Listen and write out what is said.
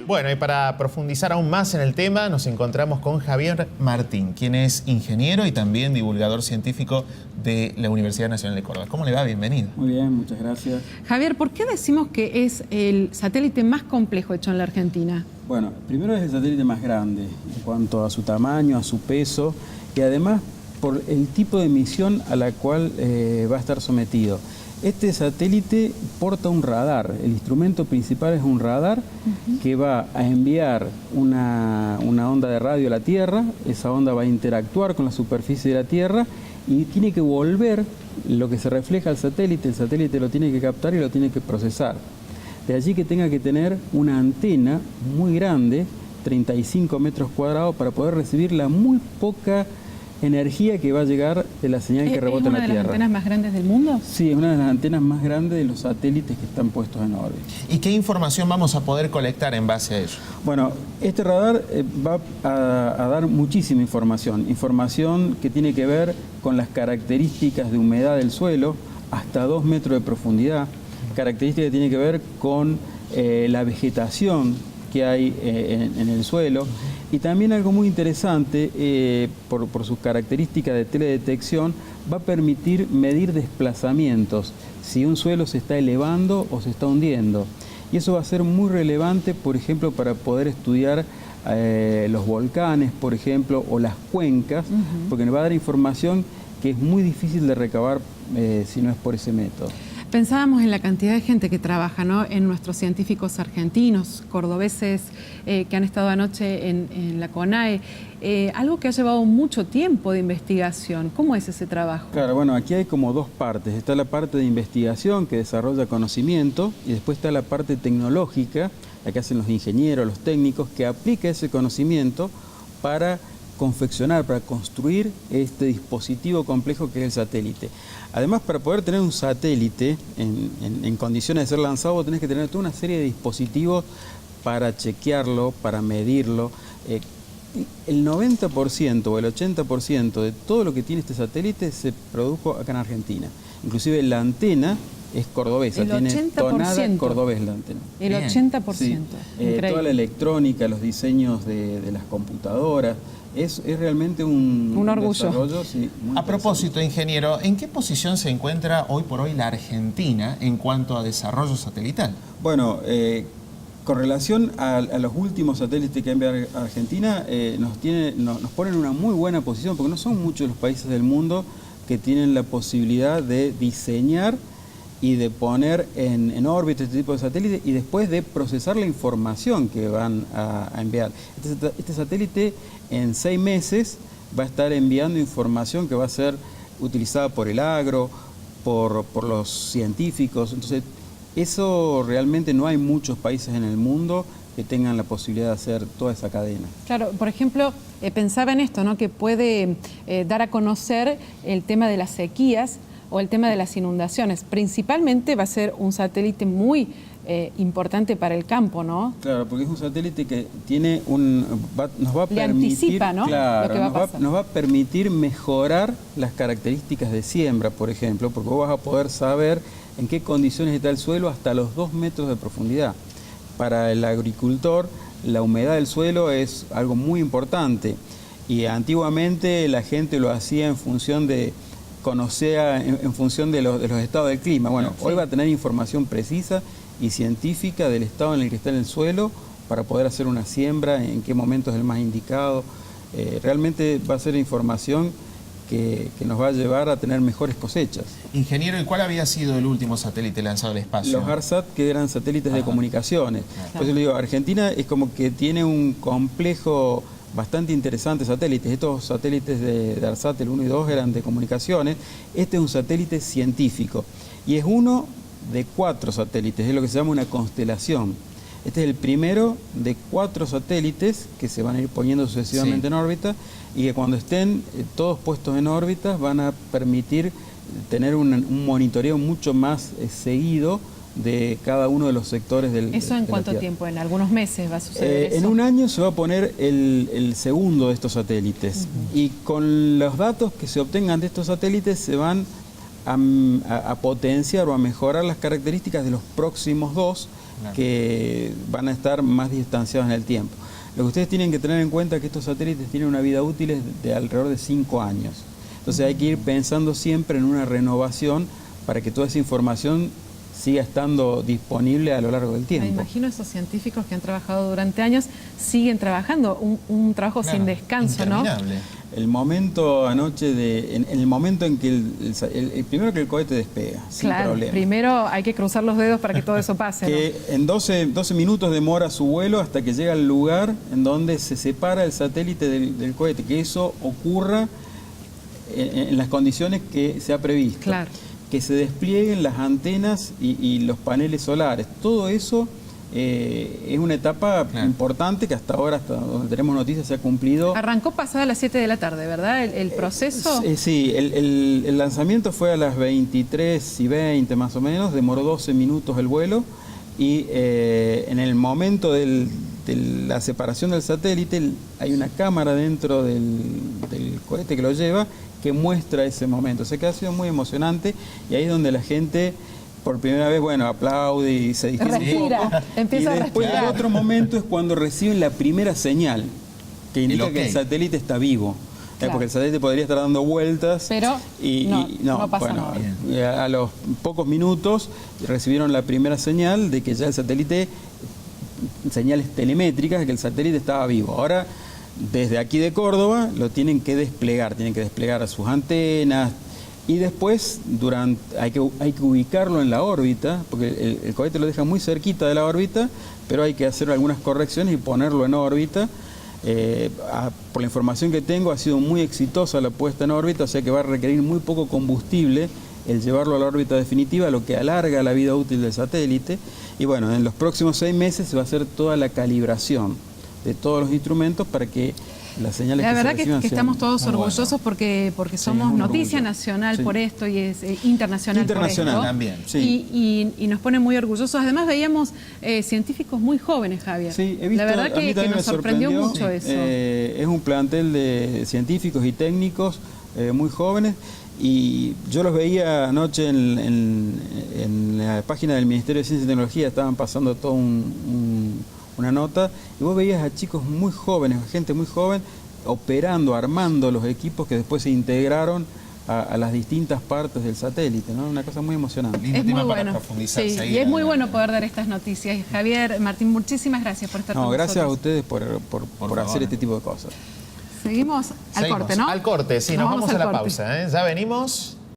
Bueno, y para profundizar aún más en el tema, nos encontramos con Javier Martín, quien es ingeniero y también divulgador científico de la Universidad Nacional de Córdoba. ¿Cómo le va? Bienvenido. Muy bien, muchas gracias. Javier, ¿por qué decimos que es el satélite más complejo hecho en la Argentina? Bueno, primero es el satélite más grande en cuanto a su tamaño, a su peso y además por el tipo de misión a la cual va a estar sometido. Este satélite porta un radar. El instrumento principal es un radar que va a enviar una onda de radio a la Tierra. Esa onda va a interactuar con la superficie de la Tierra y tiene que volver lo que se refleja al satélite. El satélite lo tiene que captar y lo tiene que procesar. De allí que tenga que tener una antena muy grande, 35 metros cuadrados, para poder recibir la muy poca energía que va a llegar de la señal que rebota en la Tierra. ¿Es una de las antenas más grandes del mundo? Sí, es una de las antenas más grandes de los satélites que están puestos en órbita. ¿Y qué información vamos a poder colectar en base a ello? Bueno, este radar va a dar muchísima información. Información que tiene que ver con las características de humedad del suelo, hasta 2 metros de profundidad. Características que tiene que ver con la vegetación que hay en el suelo. Y también algo muy interesante, por sus características de teledetección, va a permitir medir desplazamientos, si un suelo se está elevando o se está hundiendo. Y eso va a ser muy relevante, por ejemplo, para poder estudiar los volcanes, por ejemplo, o las cuencas, porque nos va a dar información que es muy difícil de recabar si no es por ese método. Pensábamos en la cantidad de gente que trabaja, ¿no?, en nuestros científicos argentinos, cordobeses, que han estado anoche en la CONAE. Algo que ha llevado mucho tiempo de investigación. ¿Cómo es ese trabajo? Claro, bueno, aquí hay como dos partes. Está la parte de investigación que desarrolla conocimiento y después está la parte tecnológica, la que hacen los ingenieros, los técnicos, que aplica ese conocimiento para confeccionar, para construir este dispositivo complejo que es el satélite. Además, para poder tener un satélite en condiciones de ser lanzado, vos tenés que tener toda una serie de dispositivos para chequearlo, para medirlo. El 90% o el 80% de todo lo que tiene este satélite se produjo acá en Argentina. Inclusive la antena es cordobesa, tiene tonada cordobés la antena. El 80%. Sí. Toda la electrónica, los diseños de las computadoras, es realmente un orgullo. Desarrollo, sí, a propósito, ingeniero, ¿en qué posición se encuentra hoy por hoy la Argentina en cuanto a desarrollo satelital? Bueno, con relación a los últimos satélites que ha enviado a Argentina, nos ponen en una muy buena posición, porque no son muchos los países del mundo que tienen la posibilidad de diseñar y de poner en órbita este tipo de satélites y después de procesar la información que van a enviar. Este satélite en 6 meses va a estar enviando información que va a ser utilizada por el agro, por los científicos. Entonces, eso realmente no hay muchos países en el mundo que tengan la posibilidad de hacer toda esa cadena. Claro, por ejemplo, pensaba en esto, ¿no?, que puede dar a conocer el tema de las sequías o el tema de las inundaciones. Principalmente va a ser un satélite muy importante para el campo, ¿no? Claro, porque es un satélite que tiene nos va a permitir, anticipa, ¿no?, claro, lo que va a pasar. Nos va a permitir mejorar las características de siembra, por ejemplo, porque vos vas a poder saber en qué condiciones está el suelo hasta los 2 metros de profundidad. Para el agricultor, la humedad del suelo es algo muy importante y antiguamente la gente lo hacía en función de en función de los estados del clima. Bueno, sí. Hoy va a tener información precisa y científica del estado en el que está en el suelo para poder hacer una siembra, en qué momento es el más indicado. Realmente va a ser información que nos va a llevar a tener mejores cosechas. Ingeniero, ¿y cuál había sido el último satélite lanzado al espacio? Los ARSAT, que eran satélites de comunicaciones. Por eso le digo, Argentina es como que tiene un complejo bastante interesante de satélites. Estos satélites de ARSAT, el 1 y 2, eran de comunicaciones. Este es un satélite científico y es uno de 4 satélites, es lo que se llama una constelación. Este es el primero de 4 satélites que se van a ir poniendo sucesivamente en órbita y que cuando estén todos puestos en órbita van a permitir tener un monitoreo mucho más seguido de cada uno de los sectores del ¿Eso en cuánto tiempo? ¿En algunos meses va a suceder eso? En un año se va a poner el segundo de estos satélites y con los datos que se obtengan de estos satélites se van a potenciar o a mejorar las características de los próximos 2 Claro. que van a estar más distanciados en el tiempo. Lo que ustedes tienen que tener en cuenta es que estos satélites tienen una vida útil de alrededor de 5 años. Entonces hay que ir pensando siempre en una renovación para que toda esa información siga estando disponible a lo largo del Me tiempo. imagino esos científicos que han trabajado durante años siguen trabajando, un trabajo Claro, sin descanso, ¿no? interminable. El momento anoche, en el momento en que primero que el cohete despega, sin Claro, problema. primero hay que cruzar los dedos para que todo eso pase, ¿no? Que en 12 minutos demora su vuelo hasta que llega al lugar en donde se separa el satélite del cohete, que eso ocurra en las condiciones que se ha previsto. Claro. Que se desplieguen las antenas y los paneles solares. Todo eso es una etapa importante que hasta ahora, hasta donde tenemos noticias, se ha cumplido. Arrancó pasada las 7 de la tarde, ¿verdad? El proceso. Sí, el lanzamiento fue a las 23:20 más o menos, demoró 12 minutos el vuelo y en el momento de la separación del satélite hay una cámara dentro del cohete que lo lleva que muestra ese momento. O sea que ha sido muy emocionante y ahí es donde la gente por primera vez, bueno, aplaude y se distiende un poco. Respira, empieza a Y después respirar. el otro momento es cuando reciben la primera señal que indica El que el ok. satélite está vivo. Claro. Porque el satélite podría estar dando vueltas. Pero no pasa bueno, nada. a los pocos minutos recibieron la primera señal de que ya el satélite, señales telemétricas, de que el satélite estaba vivo. Ahora, desde aquí de Córdoba, lo tienen que desplegar sus antenas y después hay que ubicarlo en la órbita, porque el cohete lo deja muy cerquita de la órbita, pero hay que hacer algunas correcciones y ponerlo en órbita. Por la información que tengo, ha sido muy exitosa la puesta en órbita, o sea que va a requerir muy poco combustible el llevarlo a la órbita definitiva, lo que alarga la vida útil del satélite. Y bueno, en los próximos 6 meses se va a hacer toda la calibración de todos los instrumentos para que las señales La que verdad se que reciban estamos todos muy orgullosos bueno. porque somos es un noticia orgullo. nacional Sí. por esto y es internacional por Internacional esto. también. Sí. Y nos pone muy orgullosos. Además veíamos científicos muy jóvenes, Javier. Sí, he visto, La verdad a mí que también nos me sorprendió mucho eso. Es un plantel de científicos y técnicos muy jóvenes y yo los veía anoche en la página del Ministerio de Ciencia y Tecnología, estaban pasando toda una nota y vos veías a chicos muy jóvenes, a gente muy joven operando, armando los equipos que después se integraron a las distintas partes del satélite, ¿no? Una cosa muy emocionante. Lindo Es muy tema para bueno. profundizar, Sí, seguir y es muy adelante. bueno poder dar estas noticias. Javier, Martín, muchísimas gracias por estar No, con gracias a nosotros. ustedes por favor. hacer este tipo de cosas. Seguimos al Seguimos. corte, ¿no? Al corte, sí, nos vamos a al la corte. pausa. ¿eh? Ya venimos.